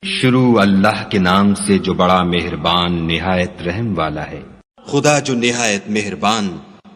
شروع اللہ کے نام سے جو بڑا مہربان نہایت رحم والا ہے۔ خدا جو نہایت مہربان،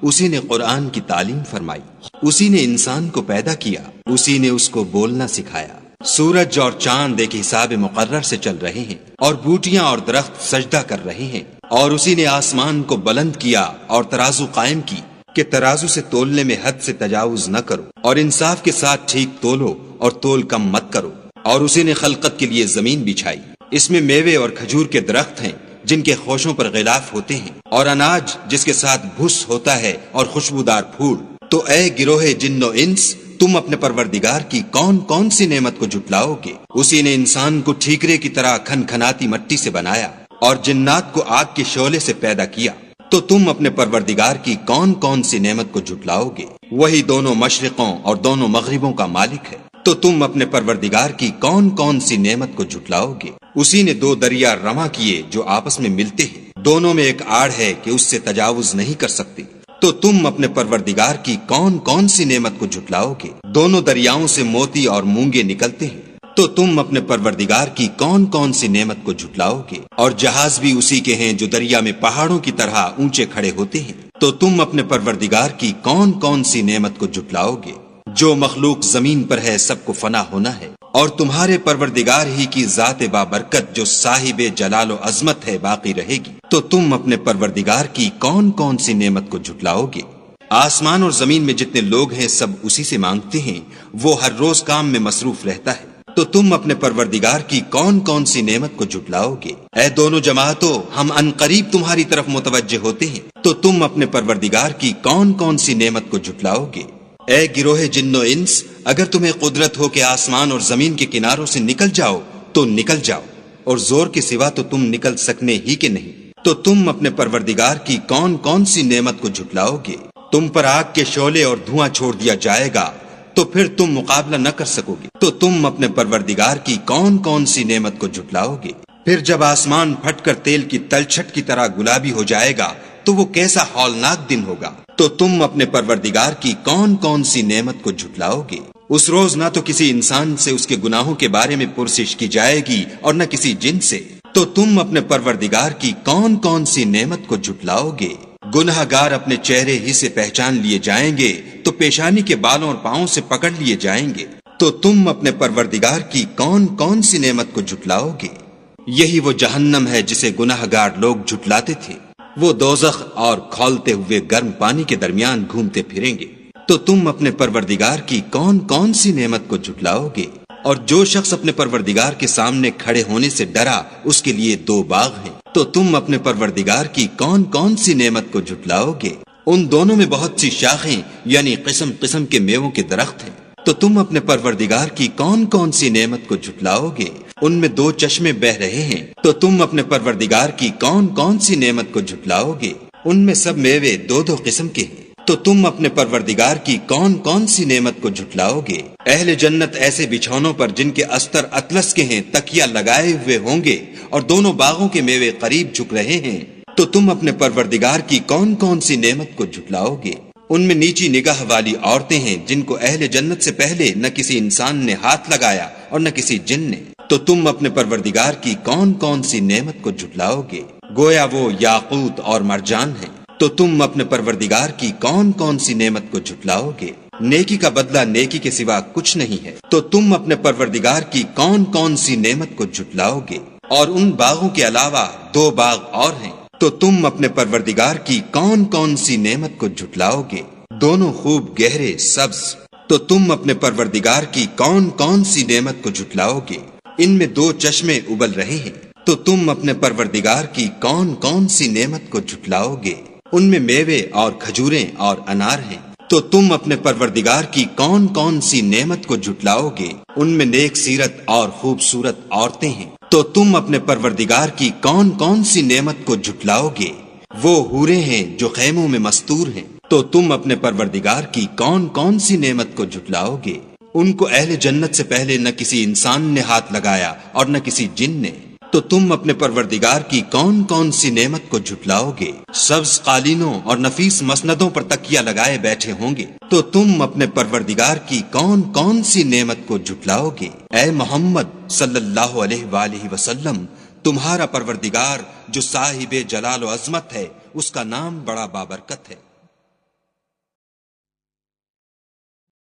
اسی نے قرآن کی تعلیم فرمائی، اسی نے انسان کو پیدا کیا، اسی نے اس کو بولنا سکھایا۔ سورج اور چاند ایک حساب مقرر سے چل رہے ہیں، اور بوٹیاں اور درخت سجدہ کر رہے ہیں، اور اسی نے آسمان کو بلند کیا اور ترازو قائم کی کہ ترازو سے تولنے میں حد سے تجاوز نہ کرو، اور انصاف کے ساتھ ٹھیک تولو اور تول کم مت کرو۔ اور اسی نے خلقت کے لیے زمین بچھائی، اس میں میوے اور کھجور کے درخت ہیں جن کے خوشوں پر غلاف ہوتے ہیں، اور اناج جس کے ساتھ بھس ہوتا ہے اور خوشبودار پھول۔ تو اے گروہ جن و انس، تم اپنے پروردگار کی کون کون سی نعمت کو جھٹلاؤ گے؟ اسی نے انسان کو ٹھیکرے کی طرح کھن کھناتی مٹی سے بنایا اور جنات کو آگ کے شعلے سے پیدا کیا۔ تو تم اپنے پروردگار کی کون کون سی نعمت کو جھٹلاؤ گے؟ وہی دونوں مشرقوں اور دونوں مغربوں کا مالک ہے۔ تو تم اپنے پروردگار کی کون کون سی نعمت کو جھٹلاؤ گے؟ اسی نے دو دریا رواں کیے جو آپس میں ملتے ہیں، دونوں میں ایک آڑ ہے کہ اس سے تجاوز نہیں کر سکتی۔ تو تم اپنے پروردگار کی کون کون سی نعمت کو جھٹلاؤ گے؟ دونوں دریاؤں سے موتی اور مونگے نکلتے ہیں۔ تو تم اپنے پروردگار کی کون کون سی نعمت کو جھٹلاؤ گے؟ اور جہاز بھی اسی کے ہیں جو دریا میں پہاڑوں کی طرح اونچے کھڑے ہوتے ہیں۔ تو تم اپنے پروردگار کی کون کون سی نعمت کو جھٹلاؤ گے؟ جو مخلوق زمین پر ہے سب کو فنا ہونا ہے، اور تمہارے پروردگار ہی کی ذات بابرکت جو صاحب جلال و عظمت ہے باقی رہے گی۔ تو تم اپنے پروردگار کی کون کون سی نعمت کو جھٹلاؤ گے؟ آسمان اور زمین میں جتنے لوگ ہیں سب اسی سے مانگتے ہیں، وہ ہر روز کام میں مصروف رہتا ہے۔ تو تم اپنے پروردگار کی کون کون سی نعمت کو جھٹلاؤ گے؟ اے دونوں جماعتوں، ہم عنقریب تمہاری طرف متوجہ ہوتے ہیں۔ تو تم اپنے پروردگار کی کون کون سی نعمت کو جھٹلاؤ گے؟ اے گروہ جن و انس، اگر تمہیں قدرت ہو کہ آسمان اور زمین کے کناروں سے نکل جاؤ تو نکل جاؤ، اور زور کے سوا تو تم نکل سکنے ہی کے نہیں۔ تو تم اپنے پروردگار کی کون کون سی نعمت کو جھٹلاؤ گے؟ تم پر آگ کے شعلے اور دھواں چھوڑ دیا جائے گا تو پھر تم مقابلہ نہ کر سکو گے۔ تو تم اپنے پروردگار کی کون کون سی نعمت کو جھٹلاؤ گے؟ پھر جب آسمان پھٹ کر تیل کی تلچھٹ کی طرح گلابی ہو جائے گا تو وہ کیسا ہولناک دن ہوگا۔ تو تم اپنے پروردگار کی کون کون سی نعمت کو جھٹلاؤ گے؟ اس روز نہ تو کسی انسان سے اس کے گناہوں کے بارے میں پرسش کی جائے گی اور نہ کسی جن سے۔ تو تم اپنے پروردگار کی کون کون سی نعمت کو جھٹلاؤ گے؟ گناہ گار اپنے چہرے ہی سے پہچان لیے جائیں گے تو پیشانی کے بالوں اور پاؤں سے پکڑ لیے جائیں گے۔ تو تم اپنے پروردگار کی کون کون سی نعمت کو جھٹلاؤ گے؟ یہی وہ جہنم ہے جسے گناہ گار لوگ جھٹلاتے تھے، وہ دوزخ اور کھولتے ہوئے گرم پانی کے درمیان گھومتے پھریں گے۔ تو تم اپنے پروردگار کی کون کون سی نعمت کو جھٹلاؤ گے؟ اور جو شخص اپنے پروردگار کے سامنے کھڑے ہونے سے ڈرا اس کے لیے دو باغ ہیں۔ تو تم اپنے پروردگار کی کون کون سی نعمت کو جھٹلاؤ گے؟ ان دونوں میں بہت سی شاخیں یعنی قسم قسم کے میووں کے درخت ہیں۔ تو تم اپنے پروردگار کی کون کون سی نعمت کو جھٹلاؤ گے؟ ان میں دو چشمے بہ رہے ہیں۔ تو تم اپنے پروردگار کی کون کون سی نعمت کو جھٹلاؤ گے؟ ان میں سب میوے دو دو قسم کے ہیں۔ تو تم اپنے پروردگار کی کون کون سی نعمت کو جھٹلاؤ گے؟ اہل جنت ایسے بچھونوں پر جن کے استر اطلس کے ہیں تکیا لگائے ہوئے ہوں گے، اور دونوں باغوں کے میوے قریب جھک رہے ہیں۔ تو تم اپنے پروردگار کی کون کون سی نعمت کو جھٹلاؤ گے؟ ان میں نیچی نگاہ والی عورتیں ہیں جن کو اہل جنت سے پہلے نہ کسی انسان نے ہاتھ لگایا اور نہ کسی جن نے۔ تو تم اپنے پروردگار کی کون کون سی نعمت کو جھٹلاؤ گے؟ گویا وہ یاقوت اور مرجان ہیں۔ تو تم اپنے پروردگار کی کون کون سی نعمت کو جھٹلاؤ گے؟ نیکی کا بدلہ نیکی کے سوا کچھ نہیں ہے۔ تو تم اپنے پروردگار کی کون کون سی نعمت کو جھٹلاؤ گے؟ اور ان باغوں کے علاوہ دو باغ اور ہیں۔ تو تم اپنے پروردگار کی کون کون سی نعمت کو جھٹلاؤ گے؟ دونوں خوب گہرے سبز۔ تو تم اپنے پروردگار کی کون کون سی نعمت کو جھٹلاؤ گے؟ ان میں دو چشمے ابل رہے ہیں۔ تو تم اپنے پروردگار کی کون کون سی نعمت کو جھٹلاؤ گے؟ ان میں میوے اور کھجوریں اور انار ہیں۔ تو تم اپنے پروردگار کی کون کون سی نعمت کو جھٹلاؤ گے؟ ان میں نیک سیرت اور خوبصورت عورتیں ہیں۔ تو تم اپنے پروردگار کی کون کون سی نعمت کو جھٹلاؤ گے؟ وہ حوریں ہیں جو خیموں میں مستور ہیں۔ تو تم اپنے پروردگار کی کون کون سی نعمت کو جھٹلاؤ گے؟ ان کو اہل جنت سے پہلے نہ کسی انسان نے ہاتھ لگایا اور نہ کسی جن نے۔ تو تم اپنے پروردگار کی کون کون سی نعمت کو جھٹلاؤ گے؟ سبز قالینوں اور نفیس مسندوں پر تکیہ لگائے بیٹھے ہوں گے، تو تم اپنے پروردگار کی کون کون سی نعمت کو جھٹلاؤ گے؟ اے محمد صلی اللہ علیہ وآلہ وسلم، تمہارا پروردگار جو صاحب جلال و عظمت ہے، اس کا نام بڑا بابرکت ہے۔